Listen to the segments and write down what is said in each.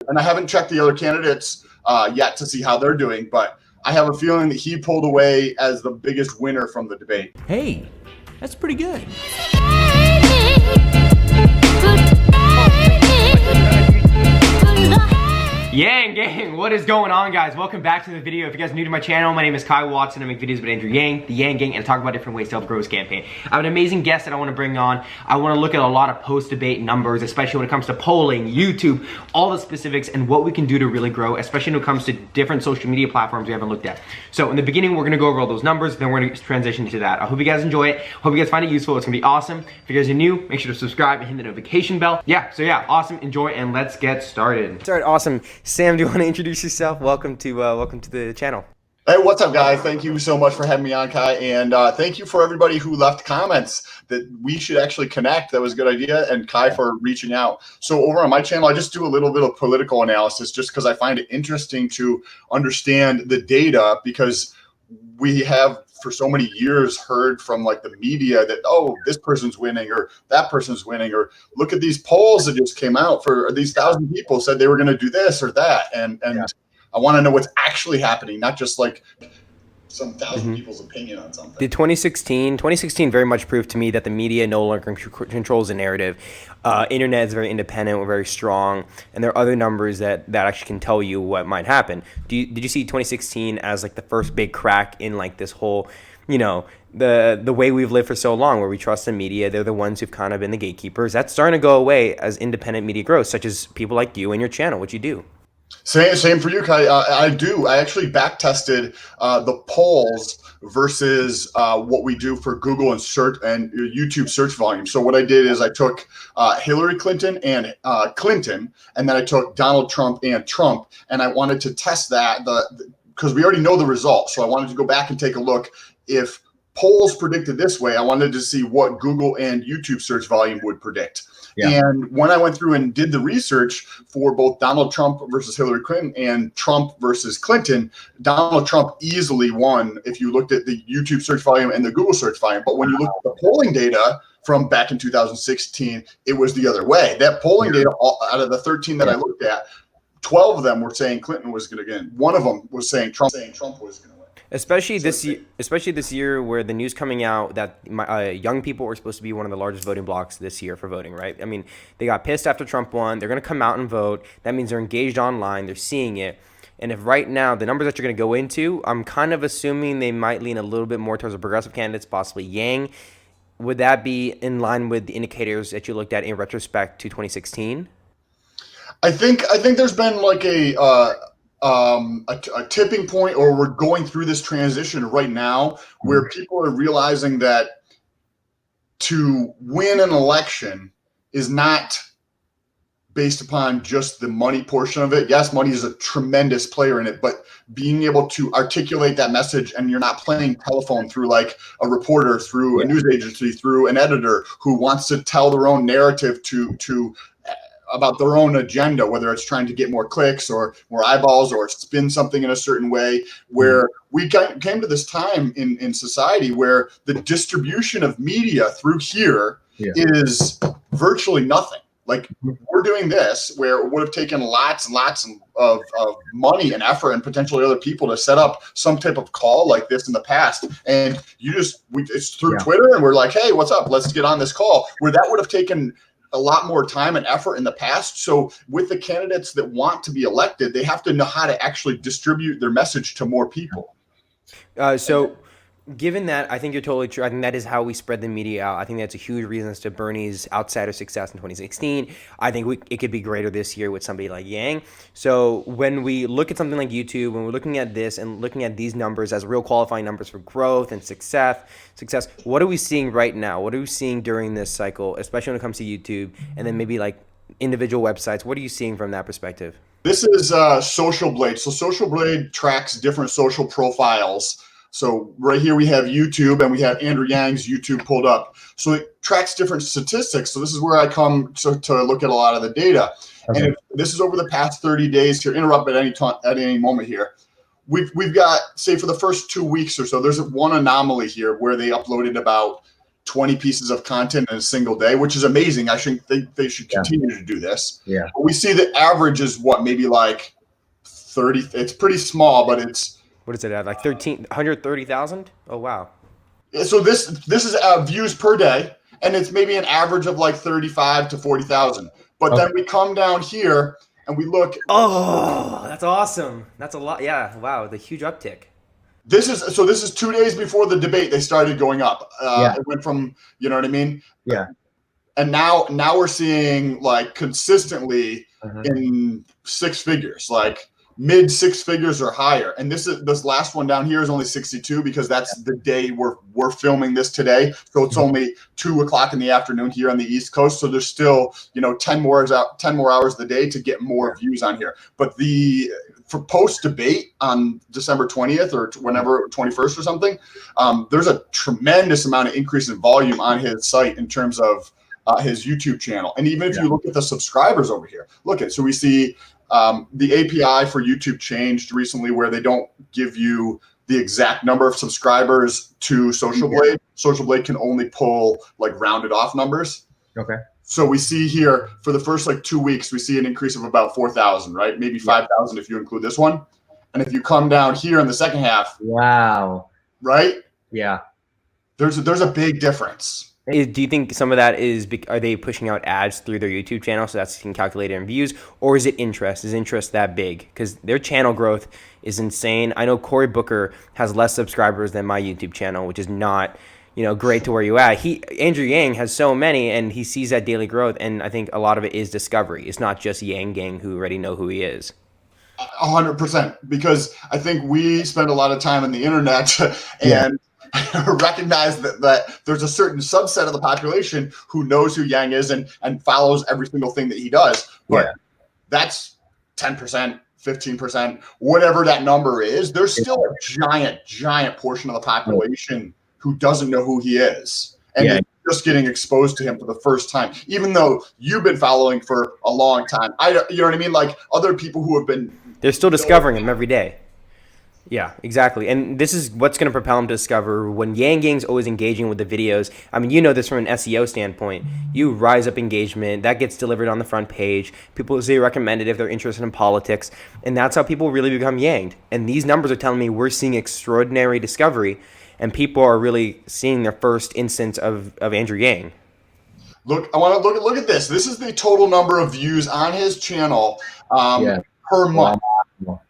And I haven't checked the other candidates yet to see how they're doing, but I have a feeling that he pulled away as the biggest winner from the debate. Hey, that's pretty good. YangGang, what is going on, guys? Welcome back to the video. If you guys are new to my channel, my name is Kai Watson. I make videos with Andrew Yang, the YangGang, and talk about different ways to help grow his campaign. I have an amazing guest that I want to bring on. I want to look at a lot of post-debate numbers, especially when it comes to polling, YouTube, all the specifics, and what we can do to really grow, especially when it comes to different social media platforms we haven't looked at. So in the beginning, we're going to go over all those numbers, then we're going to transition to that. I hope you guys enjoy it. Hope you guys find it useful. It's going to be awesome. If you guys are new, make sure to subscribe and hit the notification bell. Yeah, awesome. Enjoy, and let's get started. All right, awesome. Sam, do you want to introduce yourself? Welcome to the channel. Hey, what's up, guys? Thank you so much for having me on, Kai, and thank you for everybody who left comments that we should actually connect. That was a good idea, and Kai for reaching out. So over on my channel, I just do a little bit of political analysis just because I find it interesting to understand the data, because we have for so many years heard from like the media that, oh, this person's winning or that person's winning, or look at these polls that just came out for these 1,000 people said they were going to do this or that. And I want to know what's actually happening, not just like some 1,000 people's opinion on something. The 2016 very much proved to me that the media no longer controls the narrative. Internet is very independent, we're very strong, and there are other numbers that actually can tell you what might happen. Did you see 2016 as like the first big crack in like this whole, you know, the way we've lived for so long, where we trust the media? They're the ones who've kind of been the gatekeepers. That's starting to go away as independent media grows, such as people like you and your channel, which you do. Same for you, Kai. I do. I actually back tested the polls versus what we do for Google and search and YouTube search volume. So what I did is I took Hillary Clinton and Clinton, and then I took Donald Trump and Trump, and I wanted to test that because we already know the results. So I wanted to go back and take a look. If polls predicted this way, I wanted to see what Google and YouTube search volume would predict. Yeah. And when I went through and did the research for both Donald Trump versus Hillary Clinton and Trump versus Clinton, Donald Trump easily won if you looked at the YouTube search volume and the Google search volume. But when you look at the polling data from back in 2016, it was the other way. That polling data, out of the 13 that I looked at, 12 of them were saying Clinton was going to get in. One of them was saying Trump was going to win. Especially this year, where the news coming out that young people were supposed to be one of the largest voting blocks this year for voting, right? I mean, they got pissed after Trump won. They're going to come out and vote. That means they're engaged online. They're seeing it. And if right now, the numbers that you're going to go into, I'm kind of assuming they might lean a little bit more towards the progressive candidates, possibly Yang. Would that be in line with the indicators that you looked at in retrospect to 2016? I think there's been like a tipping point, or we're going through this transition right now where people are realizing that to win an election is not based upon just the money portion of it. Yes, money is a tremendous player in it, but being able to articulate that message, and you're not playing telephone through like a reporter, through a news agency, through an editor who wants to tell their own narrative to about their own agenda, whether it's trying to get more clicks or more eyeballs or spin something in a certain way, where we came to this time in society where the distribution of media through here is virtually nothing. Like, we're doing this where it would have taken lots and lots of money and effort and potentially other people to set up some type of call like this in the past. And it's through Twitter, and we're like, hey, what's up? Let's get on this call, where that would have taken a lot more time and effort in the past. So with the candidates that want to be elected, they have to know how to actually distribute their message to more people. So given that, I think you're totally true. I think that is how we spread the media out. I think that's a huge reason as to Bernie's outsider success in 2016. I think it could be greater this year with somebody like Yang. So when we look at something like YouTube, when we're looking at this and looking at these numbers as real qualifying numbers for growth and success, what are we seeing right now? What are we seeing during this cycle, especially when it comes to YouTube, and then maybe like individual websites? What are you seeing from that perspective? This is Social Blade. So Social Blade tracks different social profiles. So right here we have YouTube, and we have Andrew Yang's YouTube pulled up. So it tracks different statistics. So this is where I come to look at a lot of the data. Okay. And this is over the past 30 days here. Interrupt at any time, at any moment here. We've got, say, for the first 2 weeks or so, there's one anomaly here where they uploaded about 20 pieces of content in a single day, which is amazing. I think they should continue to do this. Yeah. But we see the average is what, maybe like 30. It's pretty small, but it's. What is it at? Like 130,000? Oh, wow. So this is views per day, and it's maybe an average of like 35 to 40,000. But then we come down here and we look. Oh, that's awesome. That's a lot. Yeah. Wow. The huge uptick. This is 2 days before the debate. They started going up. It went from, you know what I mean? Yeah. And now we're seeing like consistently in six figures, like mid six figures or higher. And this last one down here is only 62 because that's the day we're filming this today. So it's only 2 o'clock in the afternoon here on the East Coast. So there's still, 10 more hours of the day to get more views on here. But for post debate on December 20th or whenever 21st or something, there's a tremendous amount of increase in volume on his site in terms of his YouTube channel. And even if you look at the subscribers over here, so we see the API for YouTube changed recently where they don't give you the exact number of subscribers to Social Blade. Social Blade can only pull like rounded off numbers. Okay. So we see here for the first like 2 weeks, we see an increase of about 4,000, right? Maybe 5,000 if you include this one. And if you come down here in the second half, wow, right? Yeah. There's a big difference. Do you think some of that are they pushing out ads through their YouTube channel so that's can calculate in views, or is it interest? Is interest that big? Because their channel growth is insane. I know Cory Booker has less subscribers than my YouTube channel, which is not, great to where you at. Andrew Yang has so many, and he sees that daily growth, and I think a lot of it is discovery. It's not just YangGang who already know who he is. 100%, because I think we spend a lot of time on the internet and recognize that there's a certain subset of the population who knows who Yang is and follows every single thing that he does. But that's 10%, 15%, whatever that number is. There's still a giant portion of the population who doesn't know who he is. And they're just getting exposed to him for the first time, even though you've been following for a long time. You know what I mean? Like other people who have been. They're still discovering him every day. Yeah, exactly. And this is what's going to propel him to discover when YangGang's always engaging with the videos. I mean, this from an SEO standpoint. You rise up engagement. That gets delivered on the front page. People say recommend it if they're interested in politics. And that's how people really become Yanged. And these numbers are telling me we're seeing extraordinary discovery. And people are really seeing their first instance of Andrew Yang. Look, I want to look at this. This is the total number of views on his channel per month.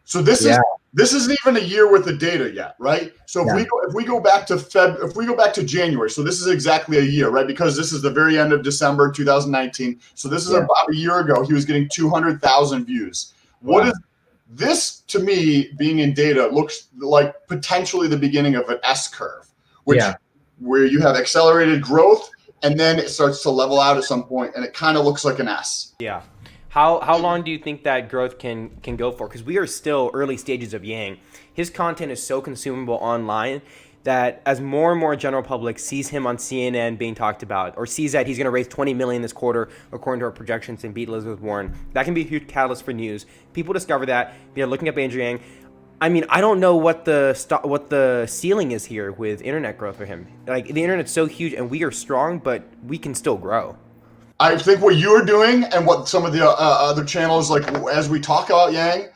So this isn't even a year worth of data yet, right? So if we go back to January, so this is exactly a year, right? Because this is the very end of December 2019. So this is about a year ago. He was getting 200,000 views. What is this, to me, being in data, looks like potentially the beginning of an S curve, where you have accelerated growth and then it starts to level out at some point, and it kind of looks like an S. Yeah. How long do you think that growth can go for? Because we are still early stages of Yang. His content is so consumable online that as more and more general public sees him on CNN being talked about, or sees that he's going to raise $20 million this quarter according to our projections and beat Elizabeth Warren, that can be a huge catalyst for news. People discover that. They're looking up Andrew Yang. I mean, I don't know what the ceiling is here with internet growth for him. Like, the internet's so huge and we are strong, but we can still grow. I think what you are doing and what some of the other channels, like as we talk about Yang,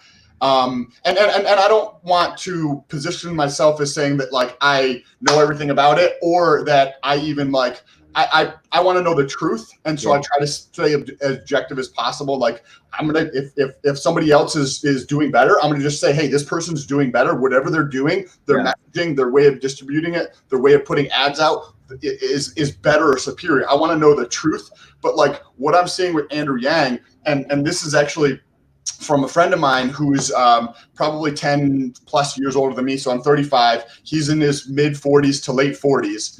and I don't want to position myself as saying that like I know everything about it, or that I even like I want to know the truth, and so I try to stay as objective as possible. Like I'm gonna if somebody else is doing better, I'm gonna just say, hey, this person's doing better. Whatever they're doing, their messaging, their way of distributing it, their way of putting ads out is better or superior. I want to know the truth. But like what I'm seeing with Andrew Yang, and this is actually from a friend of mine who's probably 10 plus years older than me. So I'm 35. He's in his mid 40s to late 40s.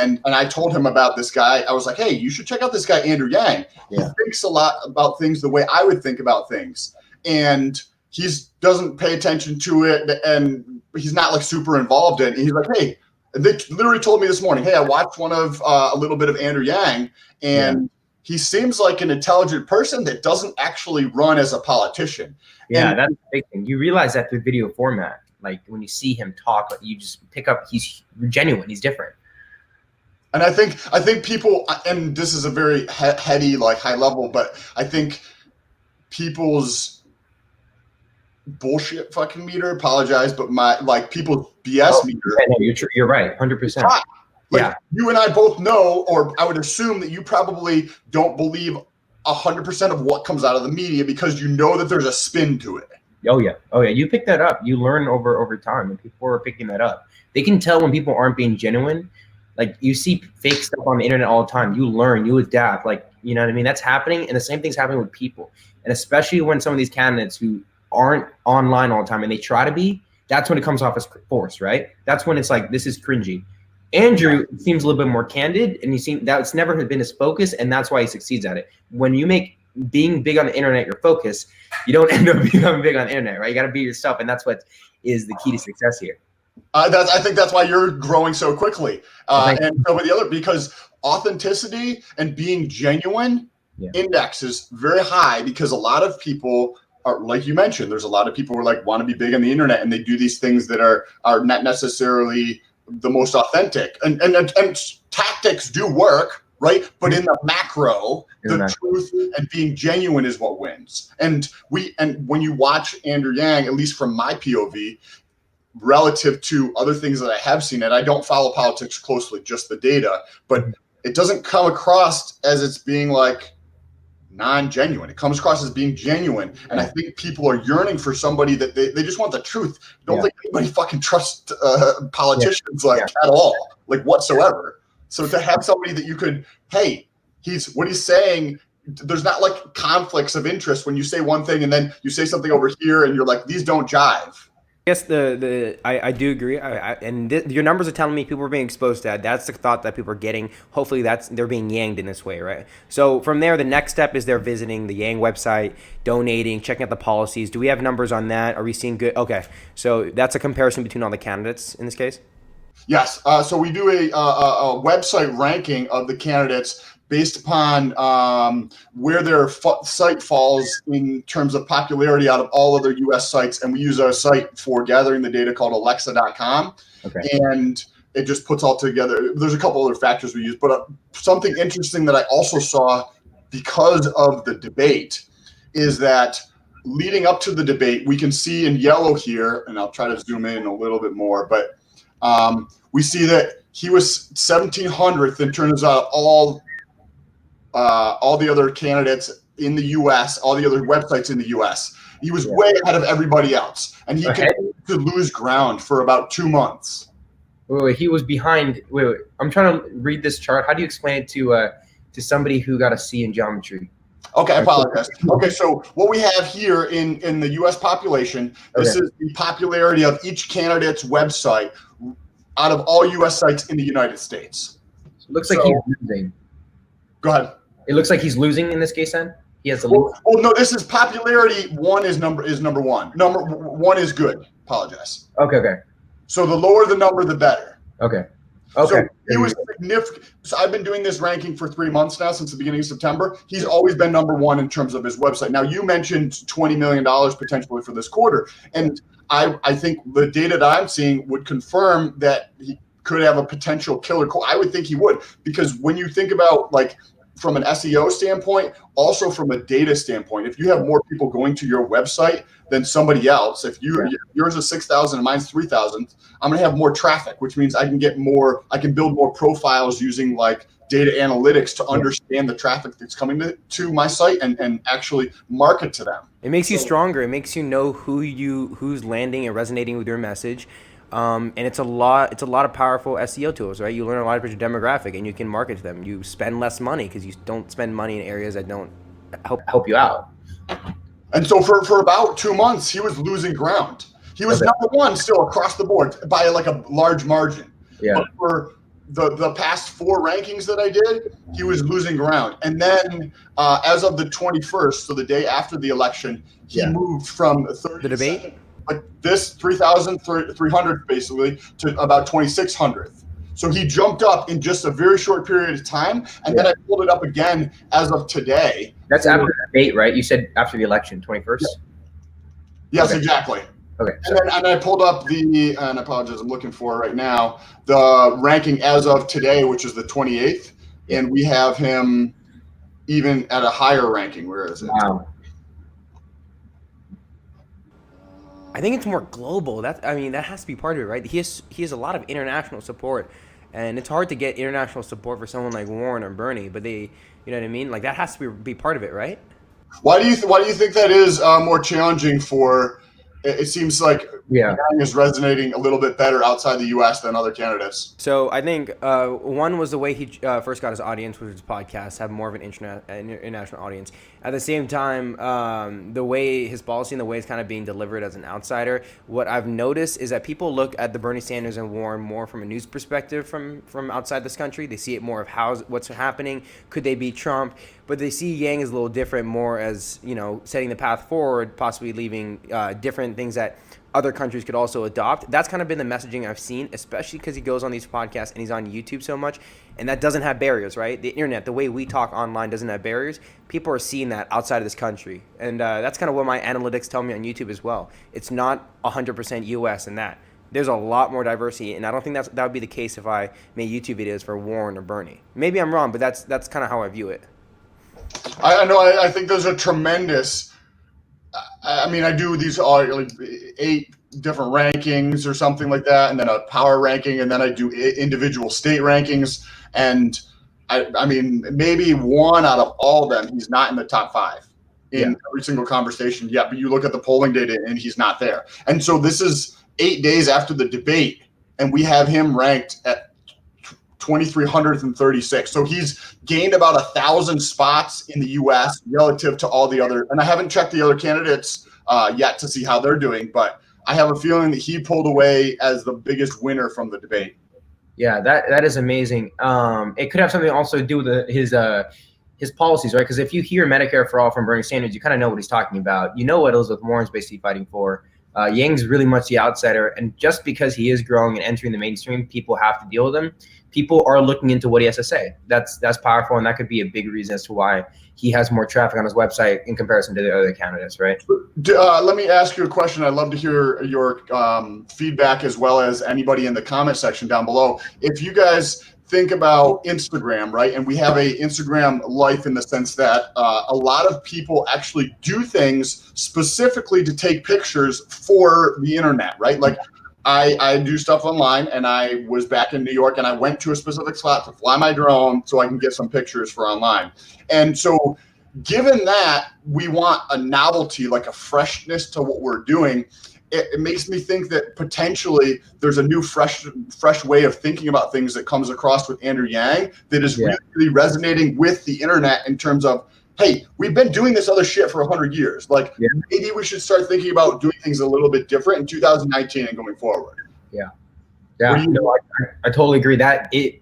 And I told him about this guy. I was like, hey, you should check out this guy, Andrew Yang. He thinks a lot about things the way I would think about things. And he doesn't pay attention to it. And he's not like super involved in it. And he's like, hey, they literally told me this morning, hey, I watched a little bit of Andrew Yang, and he seems like an intelligent person that doesn't actually run as a politician. Yeah, that's the big thing. You realize that through video format. Like when you see him talk, you just pick up he's genuine, he's different. And I think people, and this is a very heady, like high level, but I think people's bullshit fucking meter, apologize, but people's BS meter. Yeah, no, you're right, 100%. Like Yeah. you and I both know, or I would assume that you probably don't believe 100% of what comes out of the media because you know that there's a spin to it. Oh yeah. You pick that up. You learn over time, and people are picking that up. They can tell when people aren't being genuine. Like you see fake stuff on the internet all the time. You learn, you adapt. Like, you know what I mean? That's happening, and the same thing's happening with people. And especially when some of these candidates who aren't online all the time and they try to be, that's when it comes off as forced, right? That's when it's like, this is cringy. Andrew seems a little bit more candid, and you seem that's never been his focus, and that's why he succeeds at it. When you make being big on the internet your focus, you don't end up becoming big on the internet, right? You got to be yourself, and that's what is the key to success here. I think that's why you're growing so quickly. And so with the other, because authenticity and being genuine indexes very high, because a lot of people are, like you mentioned, there's a lot of people who like want to be big on the internet, and they do these things that are not necessarily the most authentic. And tactics do work, right? But in the macro, the truth and being genuine is what wins. And when you watch Andrew Yang, at least from my POV, relative to other things that I have seen, and I don't follow politics closely, just the data, but it doesn't come across as it's being like non-genuine. It comes across as being genuine. And I think people are yearning for somebody that they just want the truth. Don't think anybody fucking trusts politicians at all, like whatsoever. So to have somebody that you could, hey, what he's saying, there's not like conflicts of interest when you say one thing and then you say something over here and you're like, these don't jive. I guess I do agree, your numbers are telling me people are being exposed to that. That's the thought that people are getting. Hopefully, they're being yanged in this way, right? So from there, the next step is they're visiting the Yang website, donating, checking out the policies. Do we have numbers on that? Are we seeing good? Okay, so that's a comparison between all the candidates in this case. Yes, so we do a website ranking of the candidates based upon where their site falls in terms of popularity out of all other U.S. sites. And we use our site for gathering the data called Alexa.com. Okay. And it just puts all together. There's a couple other factors we use, but something interesting that I also saw because of the debate is that leading up to the debate, we can see in yellow here, and I'll try to zoom in a little bit more, but we see that he was 1700th in terms of all the other candidates in the U.S., all the other websites in the U.S. He was way ahead of everybody else, and he could lose ground for about 2 months. Wait, he was behind. Wait, I'm trying to read this chart. How do you explain it to somebody who got a C in geometry? Okay, I apologize. Okay, so what we have here in the U.S. population, this is the popularity of each candidate's website out of all U.S. sites in the United States. It looks like he's losing. Go ahead. It looks like he's losing in this case. Then he has to lose. Oh no, this is popularity. One is number one. Number one is good. Apologize. Okay. So the lower the number, the better. Okay. So he was significant. So I've been doing this ranking for 3 months now, since the beginning of September. He's always been number one in terms of his website. Now you mentioned $20 million potentially for this quarter, and I think the data that I'm seeing would confirm that he could have a potential killer. I would think he would, because when you think about like from an SEO standpoint, also from a data standpoint, if you have more people going to your website than somebody else, if yours is 6,000 and mine's 3,000, I'm gonna have more traffic, which means I can build more profiles using like data analytics to understand the traffic that's coming to my site and actually market to them. It makes you stronger. It makes you know who's landing and resonating with your message. And it's a lot of powerful SEO tools, right? You learn a lot about your demographic and you can market to them. You spend less money because you don't spend money in areas that don't help you out. And so for about 2 months, he was losing ground. He was number one still across the board by like a large margin. Yeah. But for the past 4 rankings that I did, he was losing ground. And then as of the 21st, so the day after the election, he moved from 30 the debate, like this 3,300 basically, to about 2,600th. So he jumped up in just a very short period of time, and then I pulled it up again as of today. That's after the debate, right? You said after the election, 21st? Yes, exactly. Okay. And I pulled up and I apologize, I'm looking for it right now, the ranking as of today, which is the 28th, and we have him even at a higher ranking. Where is it? Wow. I think it's more global. That has to be part of it, right? He has a lot of international support, and it's hard to get international support for someone like Warren or Bernie. But you know what I mean? Like that has to be part of it, right? Why do you think that is more challenging for? It seems like Yang is resonating a little bit better outside the U.S. than other candidates. So I think one was the way he first got his audience, which was his podcast, have more of an international audience. At the same time, the way his policy and the way it's kind of being delivered as an outsider, what I've noticed is that people look at the Bernie Sanders and Warren more from a news perspective from outside this country. They see it more of what's happening. Could they beat Trump? But they see Yang as a little different, more as, you know, setting the path forward, possibly leaving different things that other countries could also adopt. That's kind of been the messaging I've seen, especially because he goes on these podcasts and he's on YouTube so much, and that doesn't have barriers, right? The internet, the way we talk online doesn't have barriers. People are seeing that outside of this country, and that's kind of what my analytics tell me on YouTube as well. It's not 100% US in that. There's a lot more diversity, and I don't think that would be the case if I made YouTube videos for Warren or Bernie. Maybe I'm wrong, but that's kind of how I view it. I know. I think those are tremendous. I mean, I do these like 8 different rankings or something like that, and then a power ranking, and then I do individual state rankings. And I mean, maybe 1 out of all of them, he's not in the top 5 in every single conversation yet. But you look at the polling data, and he's not there. And so this is 8 days after the debate, and we have him ranked at 2,336. So he's gained about 1,000 spots in the U.S. relative to all the other. And I haven't checked the other candidates yet to see how they're doing, but I have a feeling that he pulled away as the biggest winner from the debate. Yeah, that is amazing. It could have something also to do with his policies, right? Because if you hear Medicare for all from Bernie Sanders, you kind of know what he's talking about. You know what Elizabeth Warren's basically fighting for. Yang's really much the outsider, and just because he is growing and entering the mainstream, people have to deal with him. People are looking into what he has to say. That's powerful, and that could be a big reason as to why he has more traffic on his website in comparison to the other candidates, right? Let me ask you a question. I'd love to hear your feedback as well as anybody in the comment section down below. If you guys think about Instagram, right? And we have a Instagram life in the sense that a lot of people actually do things specifically to take pictures for the internet, right? Like I do stuff online, and I was back in New York, and I went to a specific spot to fly my drone so I can get some pictures for online. And so given that we want a novelty, like a freshness to what we're doing, it makes me think that potentially there's a new fresh way of thinking about things that comes across with Andrew Yang that is really resonating with the internet in terms of, hey, we've been doing this other shit for 100 years. Like maybe we should start thinking about doing things a little bit different in 2019 and going forward. Yeah. No, I totally agree that it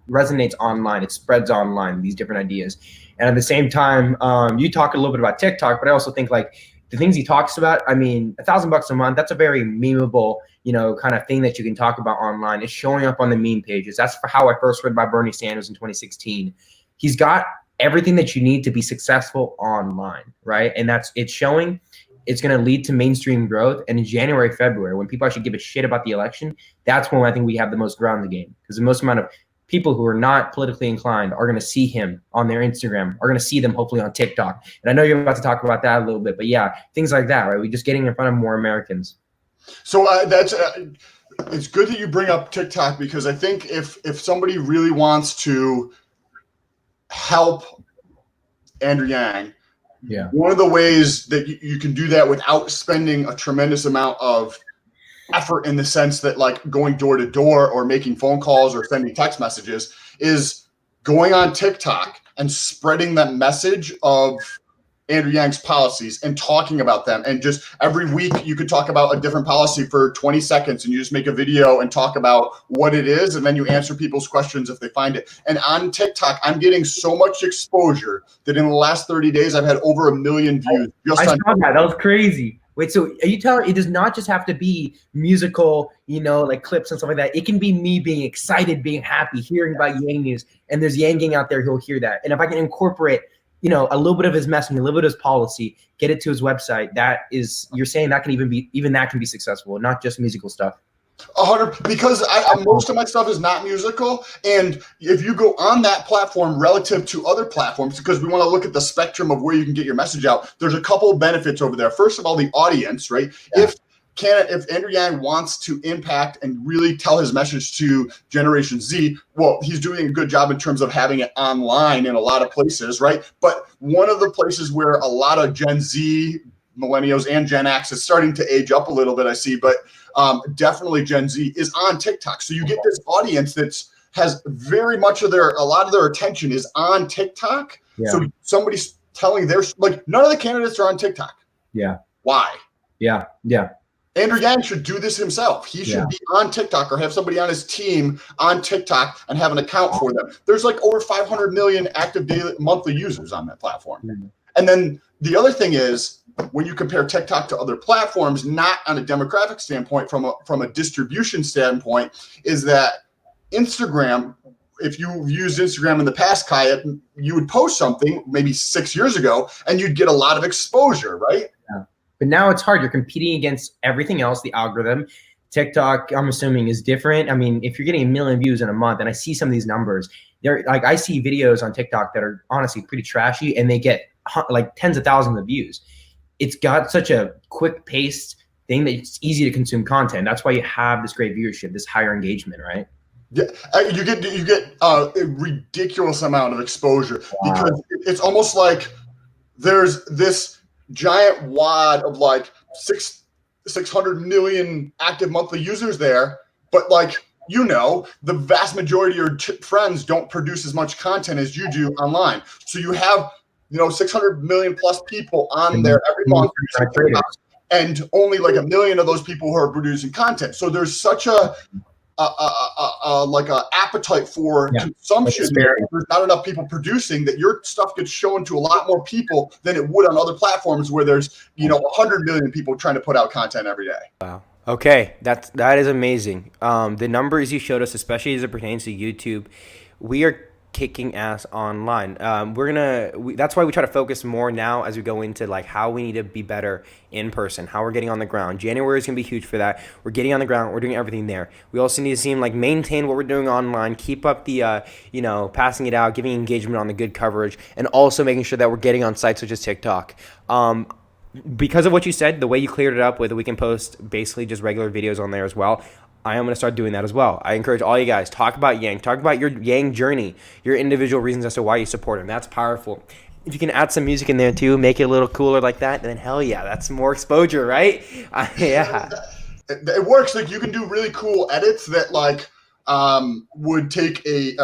resonates online. It spreads online, these different ideas. And at the same time, you talk a little bit about TikTok, but I also think like the things he talks about, I mean, $1,000 a month, that's a very memeable, you know, kind of thing that you can talk about online. It's showing up on the meme pages. That's how I first heard about Bernie Sanders in 2016. He's got everything that you need to be successful online, right? And it's showing. It's going to lead to mainstream growth. And in January, February, when people actually give a shit about the election, that's when I think we have the most ground in the game, because the most amount of people who are not politically inclined are going to see him on their Instagram, are going to see them hopefully on TikTok. And I know you're about to talk about that a little bit, but yeah, things like that, right? We're just getting in front of more Americans. So it's good that you bring up TikTok, because I think if somebody really wants to help Andrew Yang, one of the ways that you can do that without spending a tremendous amount of effort in the sense that like going door to door or making phone calls or sending text messages is going on TikTok and spreading that message of Andrew Yang's policies and talking about them. And just every week you could talk about a different policy for 20 seconds and you just make a video and talk about what it is. And then you answer people's questions if they find it. And on TikTok, I'm getting so much exposure that in the last 30 days, I've had over 1 million views. I saw that. That was crazy. Wait, so are you telling it does not just have to be musical, you know, like clips and stuff like that? It can be me being excited, being happy, hearing about Yang news, and there's YangGang out there who'll hear that. And if I can incorporate, you know, a little bit of his messaging, a little bit of his policy, get it to his website. You're saying that can even that can be successful, not just musical stuff. 100, because most of my stuff is not musical, and if you go on that platform relative to other platforms, because we want to look at the spectrum of where you can get your message out, there's a couple of benefits over there. First of all, the audience, right? Yeah. If Andrew Yang wants to impact and really tell his message to Generation Z, well, he's doing a good job in terms of having it online in a lot of places, right? But one of the places where a lot of Gen Z, millennials, and Gen X is starting to age up a little bit, I see, but definitely Gen Z is on TikTok. So you get this audience has very much of a lot of their attention is on TikTok. Yeah. So somebody's telling none of the candidates are on TikTok. Yeah. Why? Yeah. Yeah. Andrew Yang should do this himself. He should be on TikTok or have somebody on his team on TikTok and have an account for them. There's like over 500 million active monthly users on that platform. Mm-hmm. And then the other thing is, when you compare TikTok to other platforms, not on a demographic standpoint, from a distribution standpoint, is that Instagram, if you've used Instagram in the past, Kai, you would post something maybe 6 years ago and you'd get a lot of exposure, right? Yeah. But now it's hard. You're competing against everything else, the algorithm. TikTok, I'm assuming, is different. I mean, if you're getting 1 million views in a month, and I see some of these numbers, I see videos on TikTok that are honestly pretty trashy, and they get like tens of thousands of views. It's got such a quick paced thing that it's easy to consume content. That's why you have this great viewership, this higher engagement, right? Yeah, you get a ridiculous amount of exposure. Wow. Because it's almost like there's this giant wad of like 600 million active monthly users there, but like, you know, the vast majority of your friends don't produce as much content as you do online. So you have 600 million plus people on there every month, and only like 1 million of those people who are producing content. So there's such a appetite for consumption. There's not enough people producing that your stuff gets shown to a lot more people than it would on other platforms where there's 100 million people trying to put out content every day. Wow. Okay, that is amazing. The numbers you showed us, especially as it pertains to YouTube, we are kicking ass online. That's why we try to focus more now as we go into like how we need to be better in person, how we're getting on the ground. January is going to be huge for that. We're getting on the ground. We're doing everything there. We also need to maintain what we're doing online, keep up the, passing it out, giving engagement on the good coverage, and also making sure that we're getting on sites such as TikTok. Because of what you said, the way you cleared it up with, we can post basically just regular videos on there as well. I am going to start doing that as well. I encourage all you guys, talk about Yang. Talk about your Yang journey, your individual reasons as to why you support him. That's powerful. If you can add some music in there too, make it a little cooler like that, then hell yeah, that's more exposure, right? Yeah. It works. Like you can do really cool edits that would take a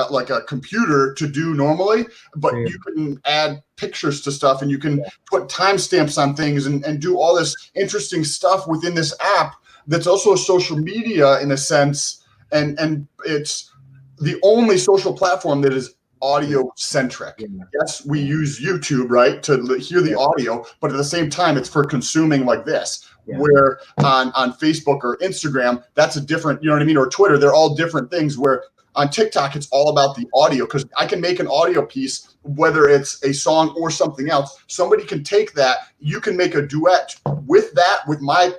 computer to do normally, but you can add pictures to stuff, and you can put timestamps on things and do all this interesting stuff within this app. That's also a social media in a sense, and it's the only social platform that is audio centric. Yes, we use YouTube, right, to hear the audio, but at the same time, it's for consuming like this. Where on Facebook or Instagram, that's a different, or Twitter, they're all different things. Where on TikTok, it's all about the audio, because I can make an audio piece, whether it's a song or something else. Somebody can take that. You can make a duet with my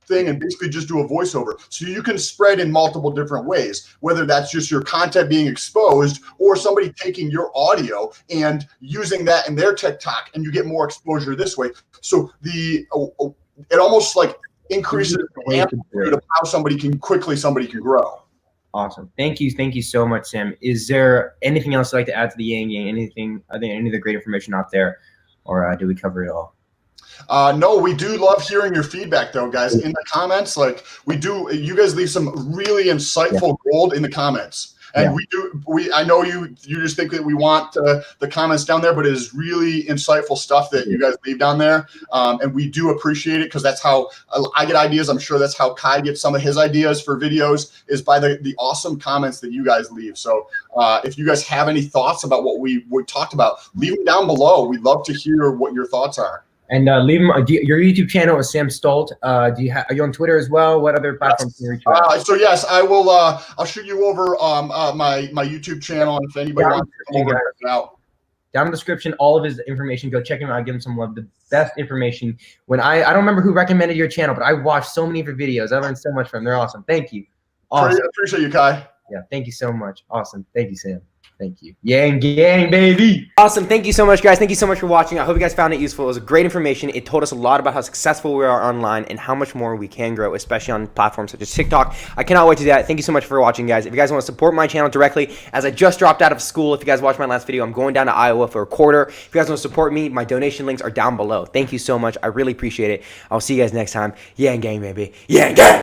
thing and basically just do a voiceover. So you can spread in multiple different ways, whether that's just your content being exposed or somebody taking your audio and using that in their TikTok, and you get more exposure this way. So it almost like increases the amplitude of how somebody can grow. Awesome. Thank you so much, Sam. Is there anything else you'd like to add to the YangGang? Any of the great information out there, or do we cover it all? No, we do love hearing your feedback though, guys, in the comments. You guys leave some really insightful gold in the comments. And I know you just think that we want the comments down there, but it is really insightful stuff that you guys leave down there. And we do appreciate it, because that's how I get ideas. I'm sure that's how Kai gets some of his ideas for videos, is by the awesome comments that you guys leave. So if you guys have any thoughts about what we talked about, leave them down below. We'd love to hear what your thoughts are. And leave them. Your YouTube channel is Sam Stolt. Are you on Twitter as well? What other platforms can you reach out? So yes, I will. I'll shoot you over my YouTube channel, and if anybody wants to come over and check it out. Down in the description, all of his information. Go check him out. Give him some love. The best information. When I don't remember who recommended your channel, but I watched so many of your videos. I learned so much from them. They're awesome. Thank you. Awesome. Appreciate you, Kai. Yeah, thank you so much. Awesome. Thank you, Sam. Thank you. YangGang, baby. Awesome. Thank you so much, guys. Thank you so much for watching. I hope you guys found it useful. It was great information. It told us a lot about how successful we are online and how much more we can grow, especially on platforms such as TikTok. I cannot wait to do that. Thank you so much for watching, guys. If you guys want to support my channel directly, as I just dropped out of school, if you guys watched my last video, I'm going down to Iowa for a quarter. If you guys want to support me, my donation links are down below. Thank you so much. I really appreciate it. I'll see you guys next time. YangGang, baby. YangGang!